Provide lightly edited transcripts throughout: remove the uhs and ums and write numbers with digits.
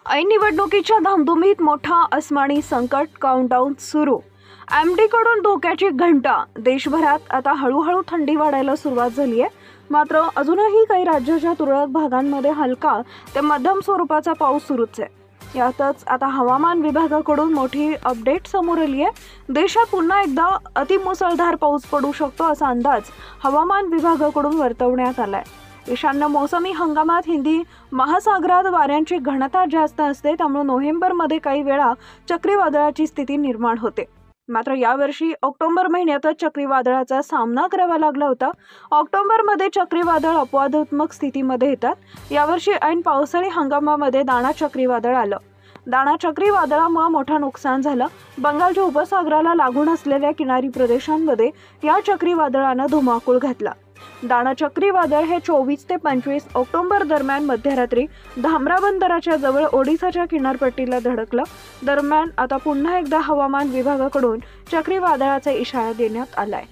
ऐन निवडणुकीच्या धामधुमीत मोठा अस्मानी संकट काउंटडाऊन सुरू। एमडी कडून धोक्याची घंटा। देशभरात आता हळूहळू थंडी वाढायला सुरुवात झाली आहे। मात्र अजूनही काही राज्याच्या तुरळक भागांमध्ये हलका ते मध्यम स्वरूपाचा पाऊस सुरूच आहे। यातच आता हवामान विभागाकडून मोठी अपडेट समोर आली आहे। देशात पुन्हा एकदा अतिमुसळधार पाऊस पडू शकतो असा अंदाज हवामान विभागाकडून वर्तवण्यात आलाय। ईशान्य मोसमी हंगामात हिंदी महासागरात वाऱ्यांची घनता जास्त असते, त्यामुळे नोव्हेंबरमध्ये काही वेळा चक्रीवादळाची स्थिती निर्माण होते। मात्र यावर्षी ऑक्टोबर महिन्यातच चक्रीवादळाचा सामना करावा लागला होता। ऑक्टोबरमध्ये चक्रीवादळ अपवादात्मक स्थितीमध्ये येतात। यावर्षी ऐन पावसाळी हंगामामध्ये दाणा चक्रीवादळ आलं। दाणा चक्रीवादळामुळे मोठं नुकसान झालं। बंगालच्या उपसागराला लागून असलेल्या किनारी प्रदेशांमध्ये या चक्रीवादळानं धुमाकूळ घातला। दाणा चक्रीवादळ हे 24 ते 25 ऑक्टोबर दरम्यान मध्यरात्री धामरा बंदराच्या जवळ ओडिसाच्या किनारपट्टीला धडकलं। दरम्यान आता पुन्हा एकदा हवामान विभागाकडून चक्रीवादळाचा इशारा देण्यात आलाय।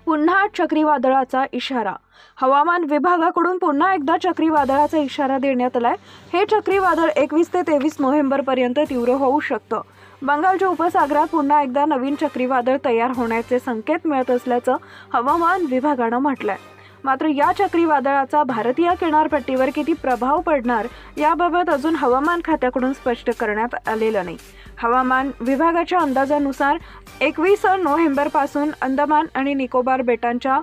पुन्हा चक्रीवादळाचा इशारा। हवामान विभागाकडून पुन्हा एकदा चक्रीवादळाचा इशारा देण्यात आलाय। हे चक्रीवादळ 21 ते 23 नोव्हेंबर पर्यंत तीव्र होऊ शकतं। बंगालच्या उपसागरात पुन्हा एकदा नवीन चक्रीवादळ तयार होण्याचे संकेत मिळत असल्याचं हवामान विभागानं म्हटलंय। मात्र या चक्रीवादळाचा भारतीय किनारपट्टीवर किती प्रभाव पडणार याबाबत अजून हवामान खात्याकडून स्पष्ट करण्यात आलेलं नाही। हवामान विभागाच्या अंदाजानुसार 21 नोव्हेंबरपासून अंदमान आणि निकोबार बेटांच्या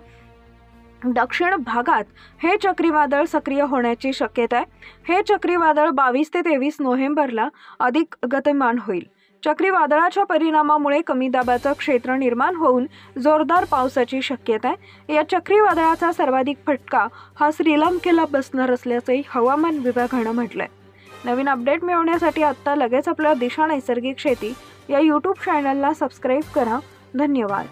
दक्षिण भागात हे चक्रीवादळ सक्रिय होण्याची शक्यता आहे। हे चक्रीवादळ 22 ते 23 नोव्हेंबरला अधिक गतिमान होईल। चक्रीवादळाच्या परिणामामुळे कमी दाबाचं क्षेत्र निर्माण होऊन जोरदार पावसाची शक्यता आहे। या चक्रीवादळाचा सर्वाधिक फटका हा श्रीलंकेला बसणार असल्याचंही हवामान विभागानं म्हटलंय। नवीन अपडेट मिळवण्यासाठी आत्ता लगेच आपल्या दिशा नैसर्गिक शेती या YouTube चॅनलला सबस्क्राईब करा। धन्यवाद।